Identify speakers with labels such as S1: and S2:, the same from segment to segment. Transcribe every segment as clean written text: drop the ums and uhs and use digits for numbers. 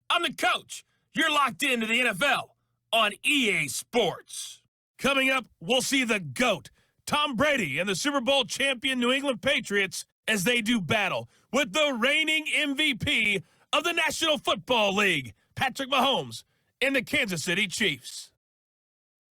S1: I'm the coach. You're locked into the NFL on EA Sports. Coming up, we'll see the GOAT, Tom Brady, and the Super Bowl champion New England Patriots as they do battle with the reigning MVP of the National Football League, Patrick Mahomes, and the Kansas City Chiefs.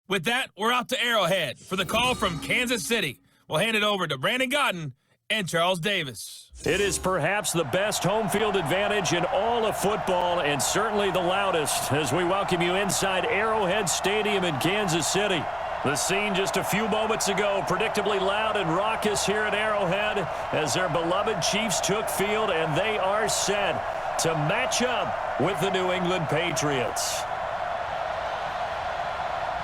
S1: With that, we're out to Arrowhead for the call from Kansas City. We'll hand it over to Brandon Gotton and Charles Davis.
S2: It is perhaps the best home field advantage in all of football, and certainly the loudest, as we welcome you inside Arrowhead Stadium in Kansas City. The scene just a few moments ago, predictably loud and raucous here at Arrowhead as their beloved Chiefs took field, and they are set to match up with the New England Patriots.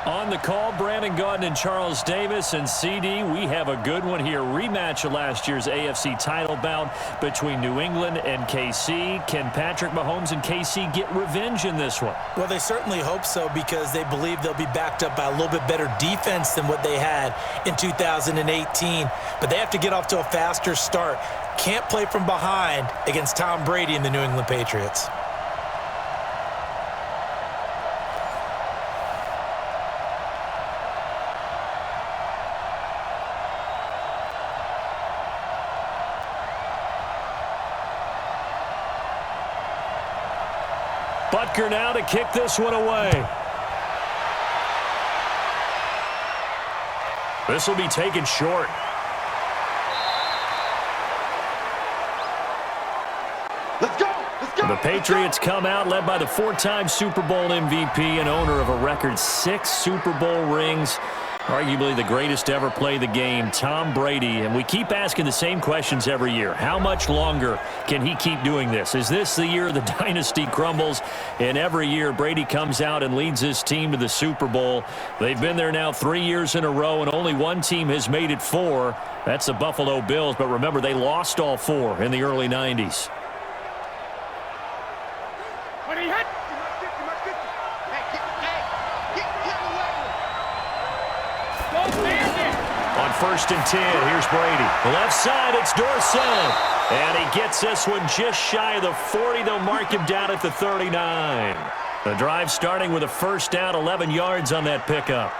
S2: On the call, Brandon Gotton and Charles Davis. And CD, we have a good one here. Rematch of last year's AFC title bout between New England and KC. Can Patrick Mahomes and KC get revenge in this one?
S3: Well, they certainly hope so, because they believe they'll be backed up by a little bit better defense than what they had in 2018. But they have to get off to a faster start. Can't play from behind against Tom Brady and the New England Patriots.
S2: Butker now to kick this one away. This will be taken short.
S4: Let's go! Let's go!
S2: The Patriots come out led by the four-time Super Bowl MVP and owner of a record 6 Super Bowl rings. Arguably the greatest ever play the game, Tom Brady. And we keep asking the same questions every year. How much longer can he keep doing this? Is this the year the dynasty crumbles? And every year, Brady comes out and leads his team to the Super Bowl. They've been there now 3 years in a row, and only one team has made it 4. That's the Buffalo Bills. But remember, they lost all 4 in the early 90s. On 1st and 10, here's Brady. Left side, it's Dorsett. And he gets this one just shy of the 40. They'll mark him down at the 39. The drive starting with a first down, 11 yards on that pickup.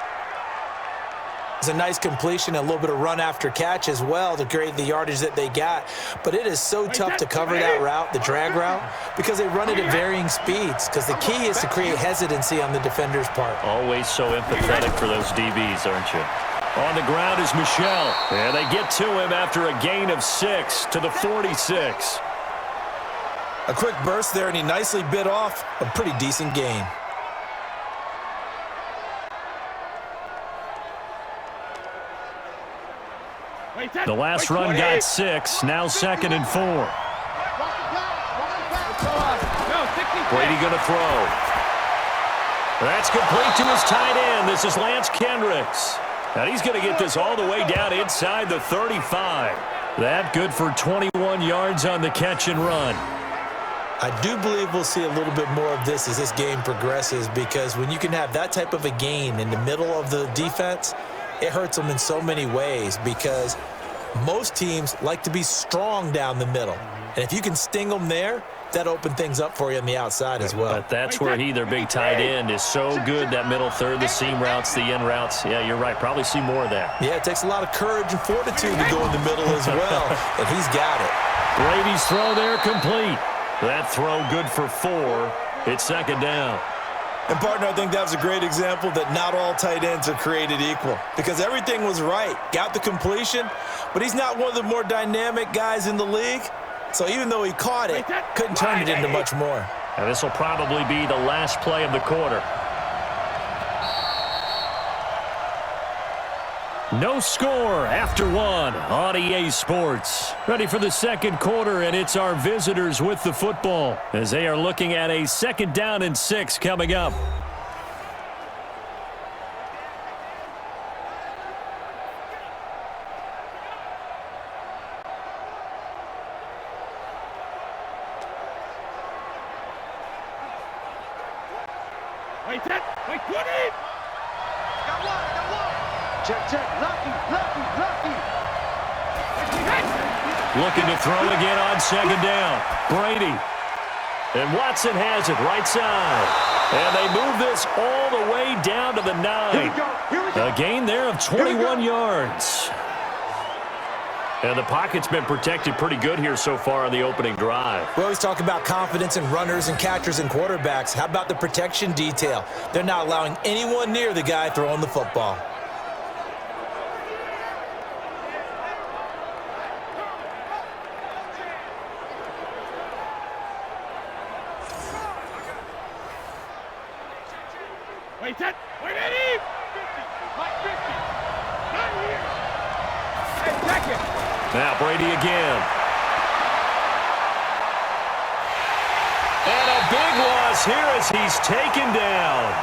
S3: It's a nice completion, a little bit of run after catch as well to create the yardage that they got. But it is so tough to cover that route, the drag route, because they run it at varying speeds. Because the key is to create hesitancy on the defender's part.
S2: Always so empathetic for those DBs, aren't you? On the ground is Michel. And they get to him after a gain of 6 to the 46.
S3: A quick burst there, and he nicely bit off a pretty decent gain.
S2: The last run got 6, now 2nd and 4. Brady going to throw. That's complete to his tight end. This is Lance Kendricks. And he's going to get this all the way down inside the 35. That good for 21 yards on the catch and run.
S3: I do believe we'll see a little bit more of this as this game progresses, because when you can have that type of a gain in the middle of the defense, it hurts them in so many ways, because most teams like to be strong down the middle. And if you can sting them there, that opened things up for you on the outside as well.
S2: But that's where their big tight end, is so good, that middle third, the seam routes, the end routes. Yeah, you're right. Probably see more of that.
S3: Yeah, it takes a lot of courage and fortitude to go in the middle as well, and he's got it.
S2: Brady's throw there complete. That throw good for 4. It's 2nd down.
S3: And, partner, I think that was a great example that not all tight ends are created equal, because everything was right. Got the completion, but he's not one of the more dynamic guys in the league. So even though he caught it, couldn't turn it into much more.
S2: And this will probably be the last play of the quarter. No score after 1 on EA Sports. Ready for the 2nd quarter, and it's our visitors with the football as they are looking at a 2nd down and 6 coming up.
S4: Wait, 20! Got one! Check, lucky!
S2: Looking to throw it again on 2nd down. Brady. And Watson has it right side. And they move this all the way down to the 9.
S4: Here we go. Here we go.
S2: A gain there of 21 yards. And the pocket's been protected pretty good here so far on the opening drive.
S3: We always talk about confidence in runners and catchers and quarterbacks. How about the protection detail? They're not allowing anyone near the guy throwing the football.
S4: Wait, that. Wait, Eddie. 50. Like 50. Not here. Hey, check it.
S2: Now Brady again. And a big loss here as he's taken down.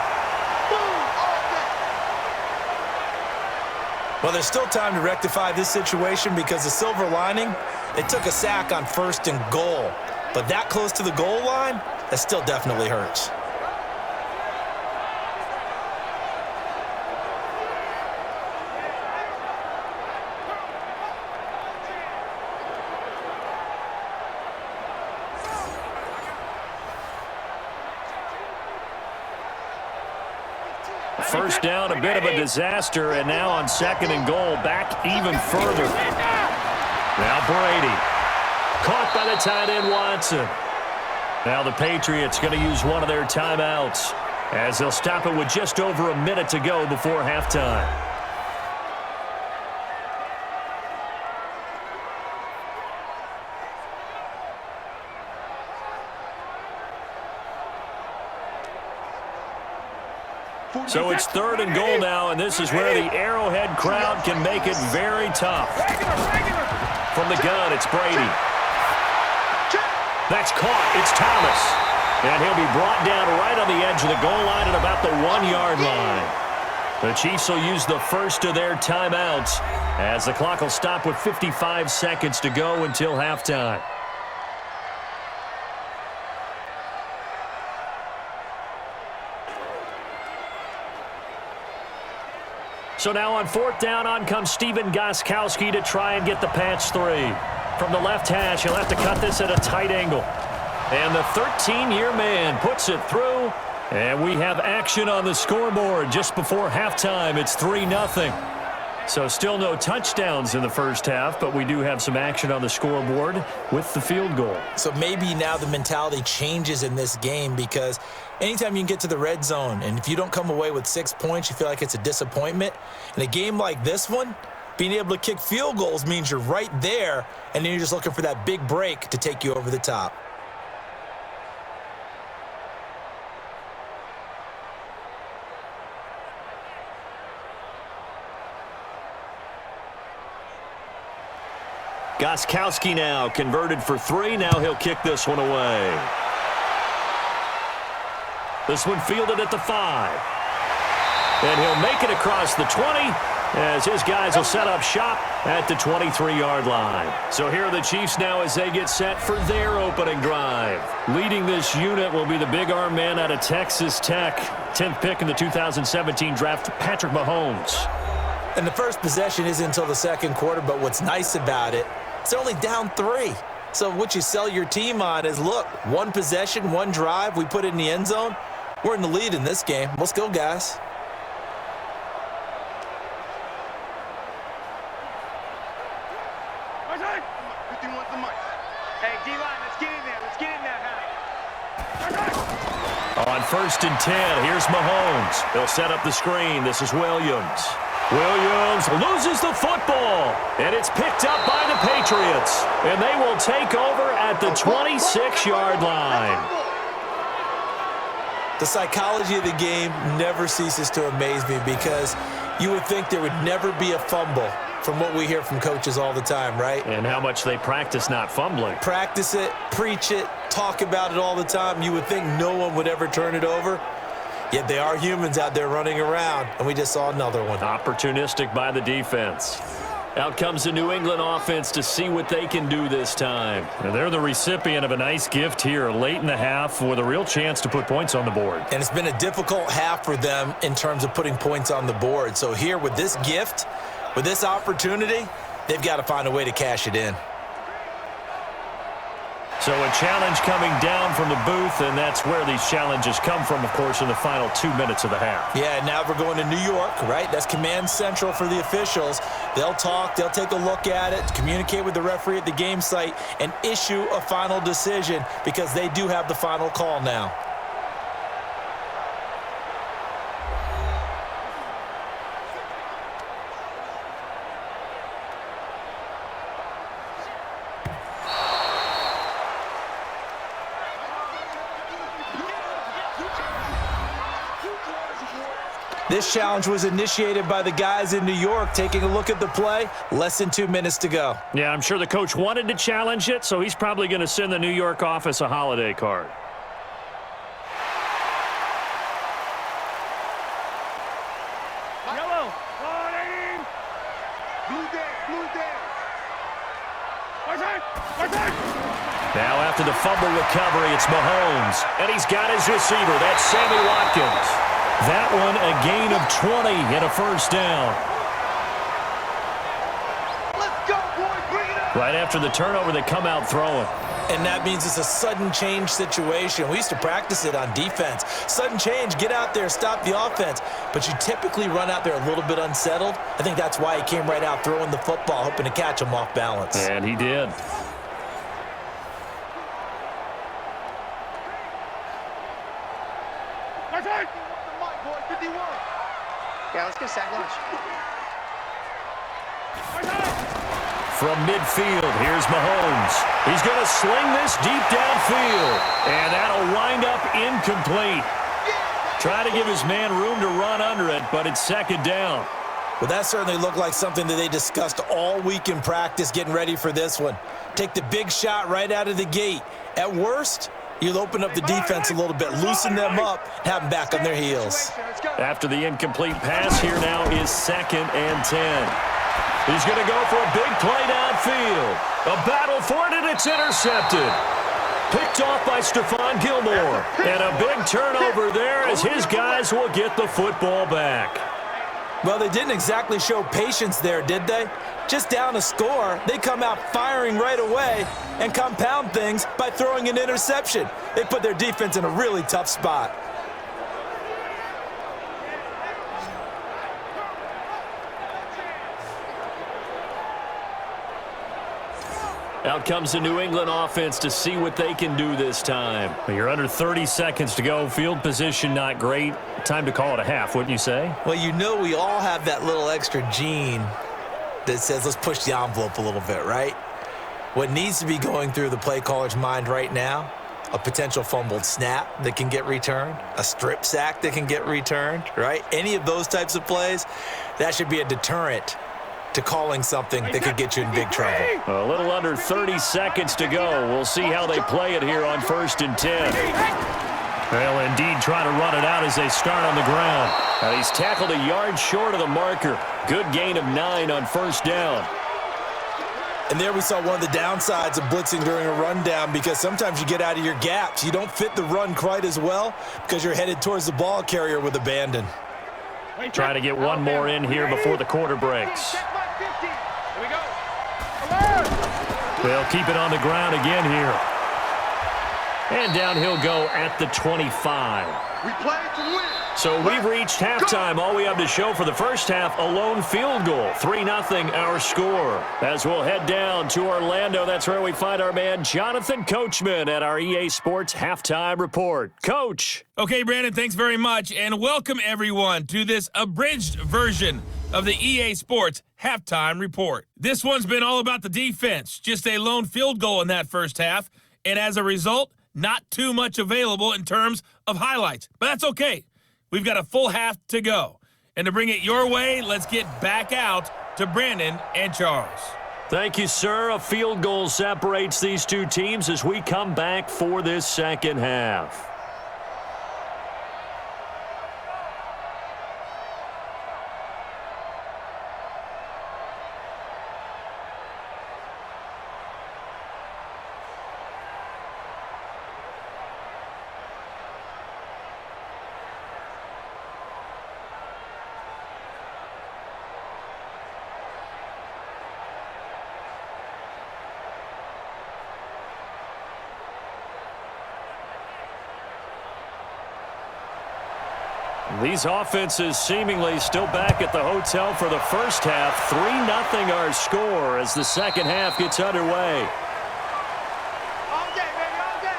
S3: Well, there's still time to rectify this situation because the silver lining, they took a sack on 1st and goal. But that close to the goal line, that still definitely hurts.
S2: First down, a bit of a disaster, and now on 2nd and goal, back even further. Now Brady, caught by the tight end Watson. Now the Patriots going to use one of their timeouts as they'll stop it with just over a minute to go before halftime. So it's 3rd and goal now, and this is where the Arrowhead crowd can make it very tough. From the gun, it's Brady. That's caught. It's Thomas. And he'll be brought down right on the edge of the goal line at about the 1-yard line. The Chiefs will use the first of their timeouts as the clock will stop with 55 seconds to go until halftime. So now on 4th down, on comes Stephen Gostkowski to try and get the patch 3. From the left hash, he'll have to cut this at a tight angle. And the 13-year man puts it through. And we have action on the scoreboard just before halftime. It's 3-0. So still no touchdowns in the first half, but we do have some action on the scoreboard with the field goal. So
S3: maybe now the mentality changes in this game because anytime you can get to the red zone, and if you don't come away with 6 points, you feel like it's a disappointment. In a game like this one, being able to kick field goals means you're right there, and then you're just looking for that big break to take you over the top.
S2: Gostkowski now converted for 3. Now he'll kick this one away. This one fielded at the 5. And he'll make it across the 20 as his guys will set up shop at the 23-yard line. So here are the Chiefs now as they get set for their opening drive. Leading this unit will be the big arm man out of Texas Tech. 10th pick in the 2017 draft, Patrick Mahomes.
S3: And the first possession isn't until the 2nd quarter, but what's nice about it, it's only down 3. So what you sell your team on is, look, 1 possession, 1 drive, we put it in the end zone. We're in the lead in this game. Let's go, guys.
S4: Hey, D-line, let's get in there. Let's get in there,
S2: On 1st and 10, here's Mahomes. He'll set up the screen. This is Williams. Williams loses the football, and it's picked up by the Patriots. And they will take over at the 26-yard line.
S3: The psychology of the game never ceases to amaze me because you would think there would never be a fumble from what we hear from coaches all the time, right?
S2: And how much they practice not fumbling.
S3: Practice it, preach it, talk about it all the time. You would think no one would ever turn it over. Yet they are humans out there running around, and we just saw another one.
S2: Opportunistic by the defense. Out comes the New England offense to see what they can do this time. And they're the recipient of a nice gift here late in the half with a real chance to put points on the board.
S3: And it's been a difficult half for them in terms of putting points on the board. So here with this gift, with this opportunity, they've got to find a way to cash it in.
S2: So a challenge coming down from the booth, and that's where these challenges come from, of course, in the final 2 minutes of the half.
S3: Yeah, now we're going to New York, right? That's command central for the officials. They'll talk, they'll take a look at it, communicate with the referee at the game site, and issue a final decision because they do have the final call now. This challenge was initiated by the guys in New York. Taking a look at the play, less than 2 minutes to go.
S2: Yeah, I'm sure the coach wanted to challenge it, so he's probably going to send the New York office a holiday card.
S4: Yellow. On 18. Blue dead. Blue dead. Right side. Right side.
S2: Now after the fumble recovery, it's Mahomes. And he's got his receiver. That's Sammy Watkins. That one a gain of 20 and a first down.
S4: Let's go, boys. Bring it up.
S2: Right after the turnover, they come out throwing.
S3: And that means it's a sudden change situation. We used to practice it on defense. Sudden change, get out there, stop the offense. But you typically run out there a little bit unsettled. I think that's why he came right out throwing the football, hoping to catch him off balance.
S2: And he did.
S4: Right side.
S5: Yeah, let's get sack lunch.
S4: Right side.
S2: From midfield, here's Mahomes. He's going to sling this deep downfield. And that'll wind up incomplete. Try to give his man room to run under it, but it's second down.
S3: Well, that certainly looked like something that they discussed all week in practice getting ready for this one. Take the big shot right out of the gate. At worst, you'll open up the defense a little bit, loosen them up, and have them back on their heels.
S2: After the incomplete pass, here now is 2nd and 10. He's going to go for a big play downfield. A battle for it, and it's intercepted. Picked off by Stephon Gilmore. And a big turnover there as his guys will get the football back.
S3: Well, they didn't exactly show patience there, did they? Just down a score, they come out firing right away and compound things by throwing an interception. They put their defense in a really tough spot.
S2: Out comes the New England offense to see what they can do this time. You're under 30 seconds to go. Field position not great. Time to call it a half, wouldn't you say?
S3: Well, you know we all have that little extra gene that says let's push the envelope a little bit, right? What needs to be going through the play caller's mind right now, a potential fumbled snap that can get returned, a strip sack that can get returned, right? Any of those types of plays, that should be a deterrent to calling something that could get you in big trouble.
S2: A little under 30 seconds to go. We'll see how they play it here on 1st and 10. They'll indeed try to run it out as they start on the ground. Now he's tackled a yard short of the marker. Good gain of 9 on 1st down.
S3: And there we saw one of the downsides of blitzing during a rundown because sometimes you get out of your gaps. You don't fit the run quite as well because you're headed towards the ball carrier with abandon.
S2: Trying to get one more in here before the quarter breaks. They'll keep it on the ground again here. And down he'll go at the 25.
S4: We play to win.
S2: So we've reached halftime. All we have to show for the first half, a lone field goal. 3-0 our score. As we'll head down to Orlando, that's where we find our man Jonathan Coachman at our EA Sports Halftime Report. Coach.
S1: Okay, Brandon, thanks very much, and welcome everyone to this abridged version of the EA Sports Halftime Report. This one's been all about the defense, just a lone field goal in that first half, and as a result, not too much available in terms of highlights. But that's okay. We've got a full half to go. And to bring it your way, let's get back out to Brandon and Charles.
S2: Thank you, sir. A field goal separates these two teams as we come back for this second half. These offenses seemingly still back at the hotel for the first half. 3-0 our score as the second half gets underway.
S4: All day, baby, all day.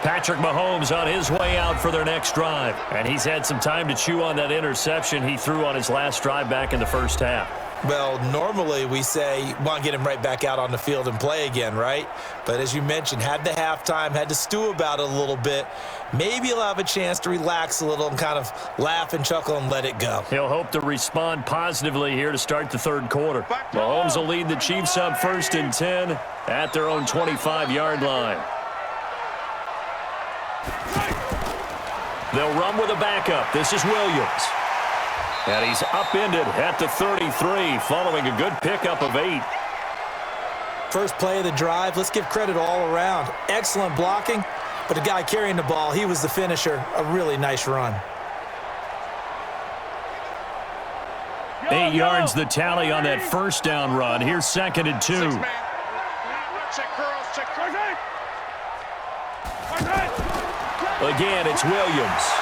S2: Patrick Mahomes on his way out for their next drive. And he's had some time to chew on that interception he threw on his last drive back in the first half.
S3: Well, normally we say, want to get him right back out on the field and play again, right? But as you mentioned, had the halftime, had to stew about it a little bit. Maybe he'll have a chance to relax a little and kind of laugh and chuckle and let it go.
S2: He'll hope to respond positively here to start the third quarter. Mahomes will lead the Chiefs up 1st and 10 at their own 25-yard line. They'll run with a backup. This is Williams. And he's upended at the 33 following a good pickup of 8.
S3: First play of the drive, let's give credit all around. Excellent blocking, but the guy carrying the ball, he was the finisher. A really nice run.
S2: 8 yards the tally on that first down run. Here's 2nd and 2.
S4: Check curls, check curls.
S2: Again, it's Williams.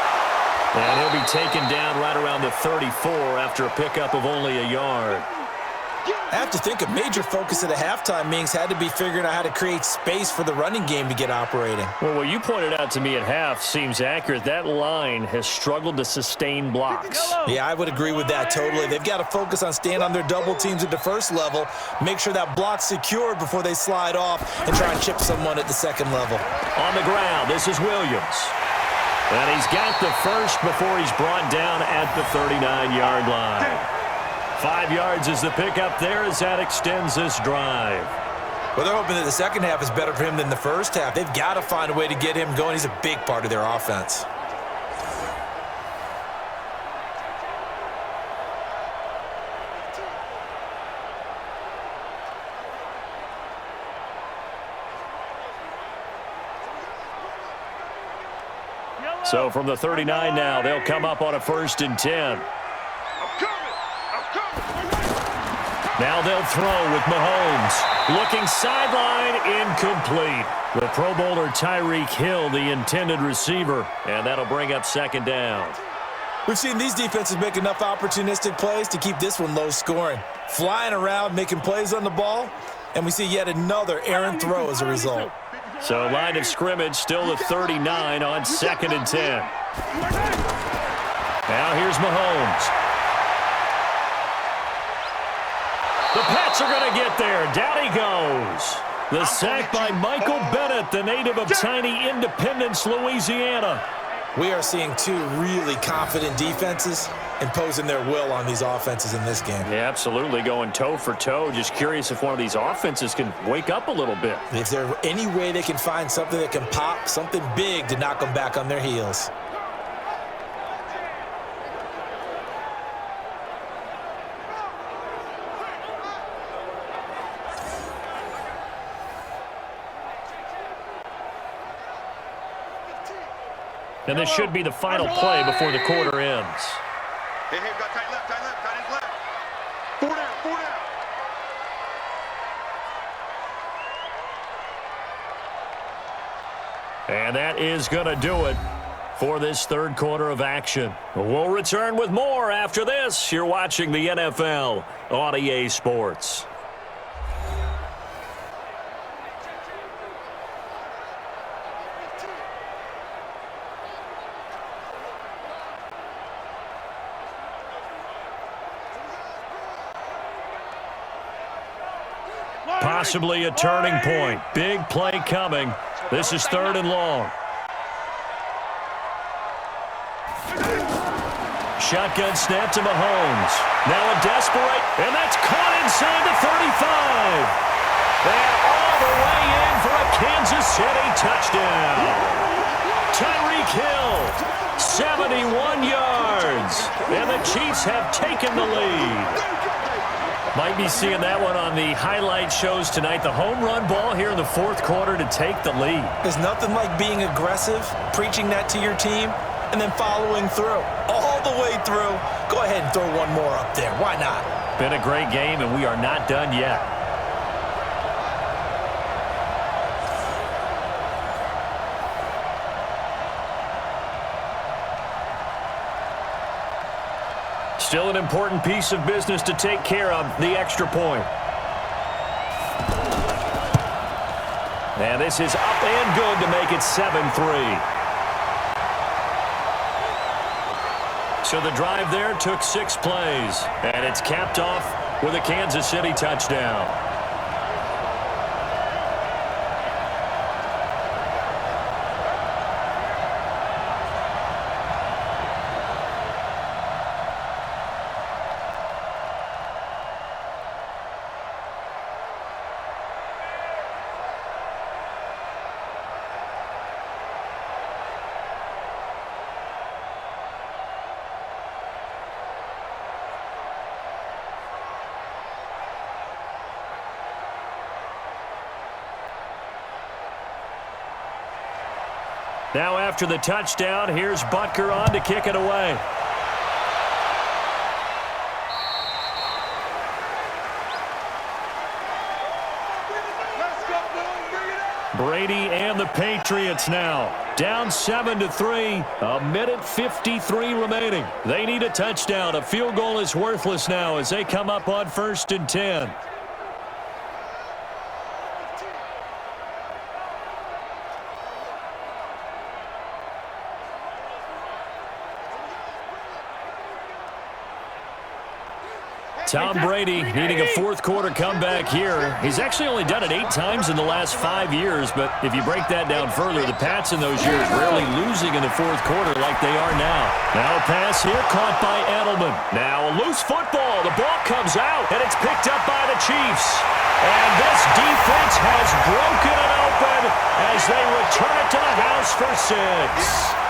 S2: And he'll be taken down right around the 34 after a pickup of only a yard.
S3: I have to think a major focus of the halftime meetings had to be figuring out how to create space for the running game to get operating.
S2: Well, what you pointed out to me at half seems accurate. That line has struggled to sustain blocks.
S3: Yeah, I would agree with that totally. They've got to focus on staying on their double teams at the first level, make sure that block's secured before they slide off and try and chip someone at the second level.
S2: On the ground, this is Williams. And he's got the first before he's brought down at the 39-yard line. 5 yards is the pickup there as that extends this drive.
S3: Well, they're hoping that the second half is better for him than the first half. They've got to find a way to get him going. He's a big part of their offense.
S2: So from the 39 now, they'll come up on a 1st and 10. Now they'll throw with Mahomes. Looking sideline, incomplete. The Pro Bowler Tyreek Hill, the intended receiver, and that'll bring up 2nd down.
S3: We've seen these defenses make enough opportunistic plays to keep this one low scoring. Flying around, making plays on the ball, and we see yet another errant throw as a result.
S2: So line of scrimmage still at 39 on 2nd and 10. Now here's Mahomes. The Pats are going to get there. Down he goes. The sack by Michael Bennett, the native of tiny Independence, Louisiana.
S3: We are seeing two really confident defenses imposing their will on these offenses in this game.
S2: Yeah, absolutely, going toe for toe. Just curious if one of these offenses can wake up a little bit.
S3: If there's any way they can find something that can pop, something big to knock them back on their heels.
S2: And this should be the final play before the quarter ends.
S4: Hey, we got tight left, tight end left. 4 down, 4 down.
S2: And that is going to do it for this third quarter of action. We'll return with more after this. You're watching the NFL on EA Sports. Possibly a turning point. Big play coming. This is 3rd and long. Shotgun snap to Mahomes. Now a desperate, and that's caught inside the 35. And all the way in for a Kansas City touchdown. Tyreek Hill, 71 yards. And the Chiefs have taken the lead. Might be seeing that one on the highlight shows tonight. The home run ball here in the 4th quarter to take the lead.
S3: There's nothing like being aggressive, preaching that to your team, and then following through. All the way through. Go ahead and throw one more up there. Why not?
S2: Been a great game, and we are not done yet. Still an important piece of business to take care of, the extra point. And this is up and good to make it 7-3. So the drive there took 6 plays, and it's capped off with a Kansas City touchdown. Now after the touchdown, here's Butker on to kick it away. Brady and the Patriots now down 7-3, a minute 53 remaining. They need a touchdown. A field goal is worthless now as they come up on 1st and 10. Tom Brady needing a fourth-quarter comeback here. He's actually only done it 8 times in the last 5 years, but if you break that down further, the Pats in those years rarely losing in the fourth quarter like they are now. Now a pass here caught by Edelman. Now a loose football. The ball comes out, and it's picked up by the Chiefs. And this defense has broken it open as they return it to the house for 6.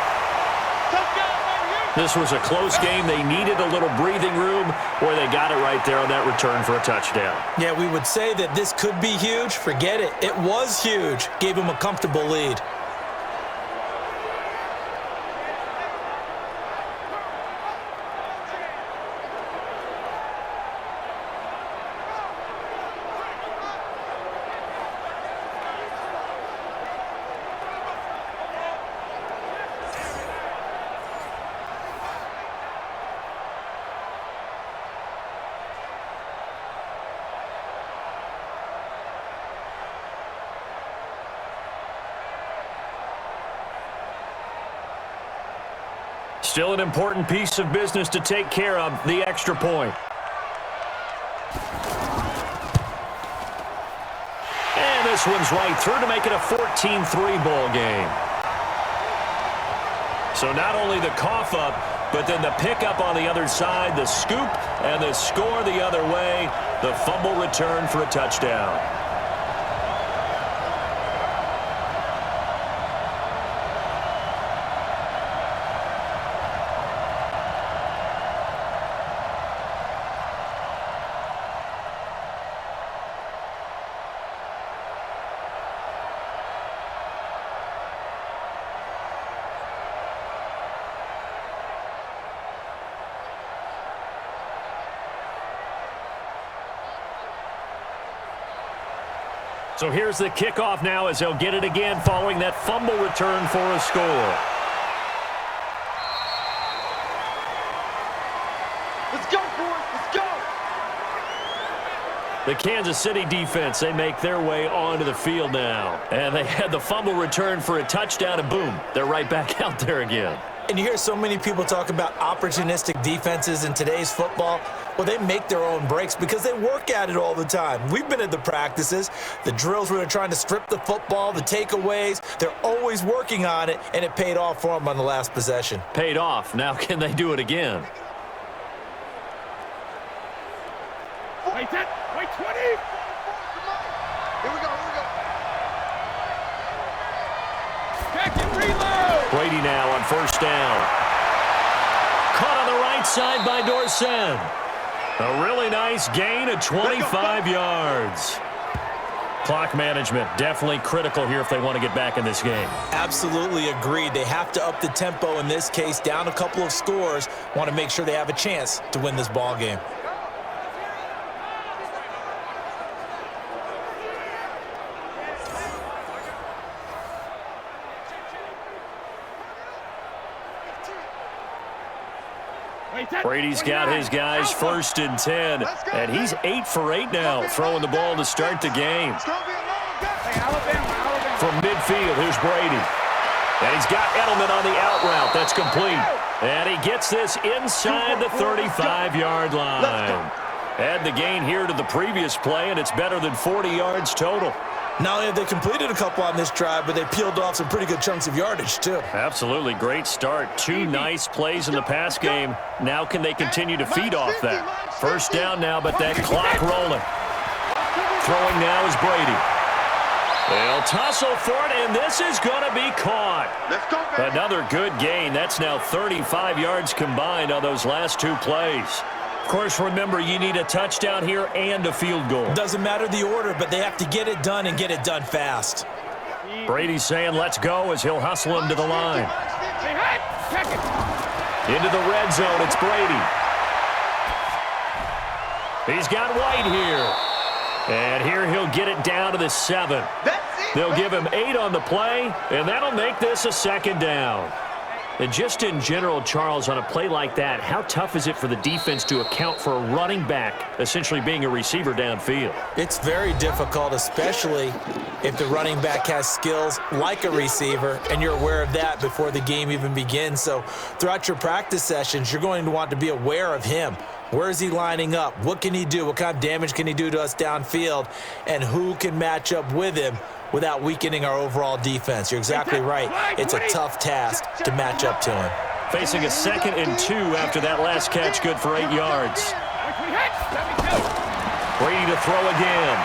S2: This was a close game. They needed a little breathing room, where they got it right there on that return for a touchdown.
S3: Yeah, we would say that this could be huge. Forget it. It was huge. Gave him a comfortable lead.
S2: Still an important piece of business to take care of, the extra point. And this one's right through to make it a 14-3 ball game. So not only the cough up, but then the pickup on the other side, the scoop, and the score the other way, the fumble return for a touchdown. So here's the kickoff now as they'll get it again following that fumble return for a score.
S4: Let's go, boys. Let's go.
S2: The Kansas City defense, they make their way onto the field now. And they had the fumble return for a touchdown, and boom, they're right back out there again.
S3: And you hear so many people talk about opportunistic defenses in today's football. Well, they make their own breaks because they work at it all the time. We've been at the practices, the drills where they're trying to strip the football, the takeaways. They're always working on it, and it paid off for them on the last possession.
S2: Paid off. Now can they do it again?
S4: Wait, 10. Wait, 20. Here we go. Back and reload.
S2: Brady now on 1st down. Caught on the right side by Dorsett. A really nice gain of 25 yards. Clock management definitely critical here if they want to get back in this game.
S3: Absolutely agreed. They have to up the tempo in this case, down a couple of scores. Want to make sure they have a chance to win this ball game.
S2: Brady's got his guys 1st and 10, and he's 8 for 8 now, throwing the ball to start the game. From midfield, here's Brady. And he's got Edelman on the out route. That's complete. And he gets this inside the 35-yard line. Add the gain here to the previous play, and it's better than 40 yards total.
S3: Not only have they completed a couple on this drive, but they peeled off some pretty good chunks of yardage, too.
S2: Absolutely. Great start. 2 nice plays in the pass game. Now can they continue to feed off that? 1st down now, but that clock rolling. Throwing now is Brady. They'll tussle for it, and this is going to be caught. Another good gain. That's now 35 yards combined on those last 2 plays. Of course, remember, you need a touchdown here and a field goal.
S3: Doesn't matter the order, but they have to get it done and get it done fast.
S2: Brady's saying let's go as he'll hustle him to the line. Into the red zone, it's Brady. He's got White here. And here he'll get it down to the 7. They'll give him 8 on the play, and that'll make this a 2nd down. And just in general, Charles, on a play like that, how tough is it for the defense to account for a running back essentially being a receiver downfield?
S3: It's very difficult, especially if the running back has skills like a receiver, and you're aware of that before the game even begins. So throughout your practice sessions, you're going to want to be aware of him. Where is he lining up? What can he do? What kind of damage can he do to us downfield? And who can match up with him without weakening our overall defense? You're exactly right. It's a tough task to match up to him.
S2: Facing a 2nd and 2 after that last catch, good for 8 yards. Brady to throw again.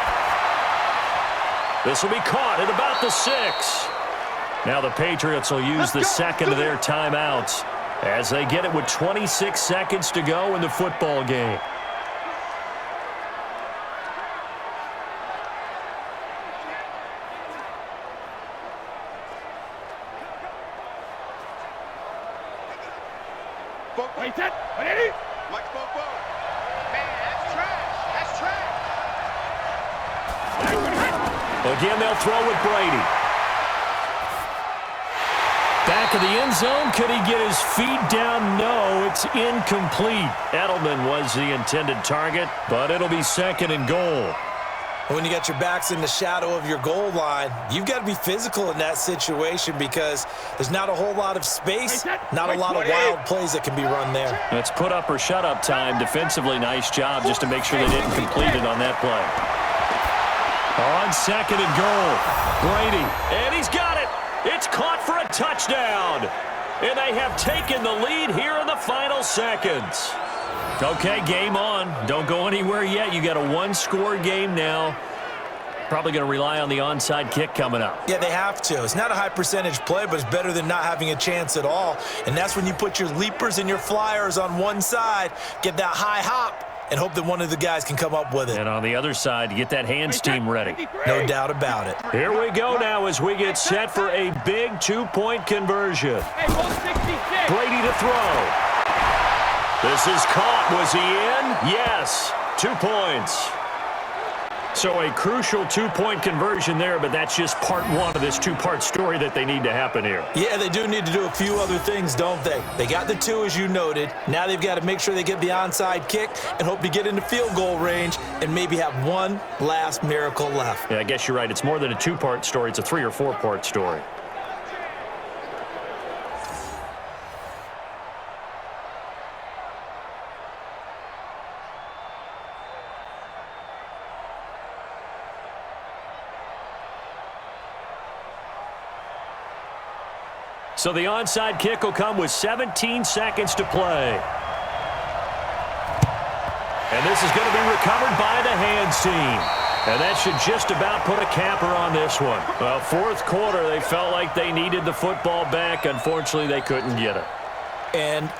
S2: This will be caught at about the 6. Now the Patriots will use the 2nd of their timeouts as they get it with 26 seconds to go in the football game. Again, they'll throw with Brady. Back of the end zone. Could he get his feet down? No, it's incomplete. Edelman was the intended target, but it'll be 2nd and goal.
S3: When you got your backs in the shadow of your goal line, you've got to be physical in that situation because there's not a whole lot of space, not a lot of wild plays that can be run there.
S2: It's put up or shut up time. Defensively, nice job just to make sure they didn't complete it on that play. On 2nd and goal, Brady, and he's got it. It's caught for a touchdown. And they have taken the lead here in the final seconds. Okay, game on. Don't go anywhere yet. You got a 1-score game now. Probably going to rely on the onside kick coming up.
S3: Yeah, they have to. It's not a high percentage play, but it's better than not having a chance at all. And that's when you put your leapers and your flyers on one side, get that high hop, and hope that one of the guys can come up with it.
S2: And on the other side, get that hands team ready.
S3: No doubt about it.
S2: Here we go now as we get set for a big 2-point conversion. Brady to throw. This is caught. Was he in? Yes. 2 points. So a crucial 2-point conversion there, but that's just part 1 of this 2-part story that they need to happen here.
S3: Yeah, they do need to do a few other things, don't they? They got the 2, as you noted. Now they've got to make sure they get the onside kick and hope to get into field goal range and maybe have one last miracle left.
S2: Yeah, I guess you're right. It's more than a 2-part story. It's a 3- or 4-part story. So the onside kick will come with 17 seconds to play. And this is going to be recovered by the hands team. And that should just about put a capper on this one. Well, 4th quarter, they felt like they needed the football back. Unfortunately, they couldn't get it.
S3: And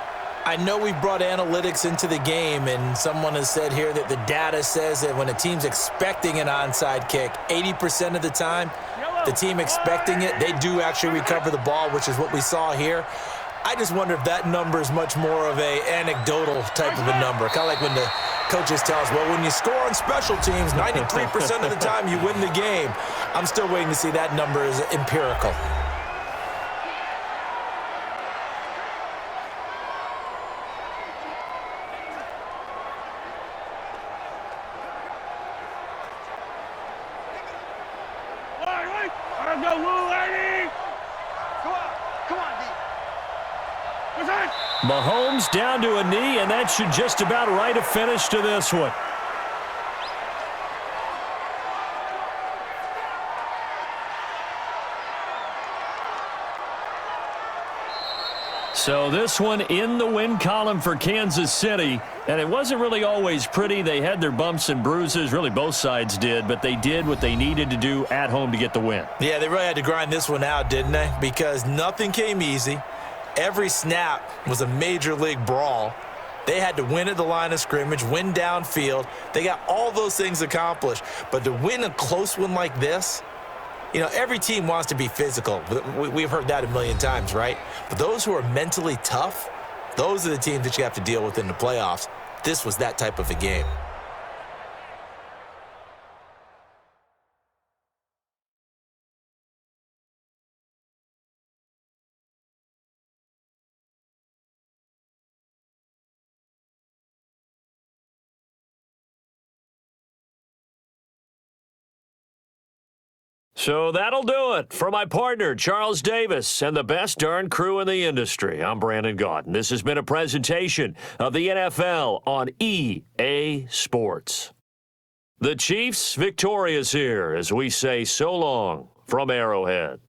S3: I know we brought analytics into the game, and someone has said here that the data says that when a team's expecting an onside kick, 80% of the time, the team expecting it, they do actually recover the ball, which is what we saw here. I just wonder if that number is much more of a anecdotal type of a number. Kind of like when the coaches tell us, well, when you score on special teams, 93% of the time you win the game. I'm still waiting to see that number is empirical.
S2: Mahomes down to a knee, and that should just about write a finish to this one. So this one in the win column for Kansas City, and it wasn't really always pretty. They had their bumps and bruises, really both sides did, but they did what they needed to do at home to get the win.
S3: Yeah, they really had to grind this one out, didn't they? Because nothing came easy. Every snap was a major league brawl. They had to win at the line of scrimmage, win downfield. They got all those things accomplished. But to win a close one like this, you know, every team wants to be physical. We've heard that a million times, right? But those who are mentally tough, those are the teams that you have to deal with in the playoffs. This was that type of a game.
S2: So that'll do it. For my partner, Charles Davis, and the best darn crew in the industry, I'm Brandon Gaudin. This has been a presentation of the NFL on EA Sports. The Chiefs victorious here as we say so long from Arrowhead.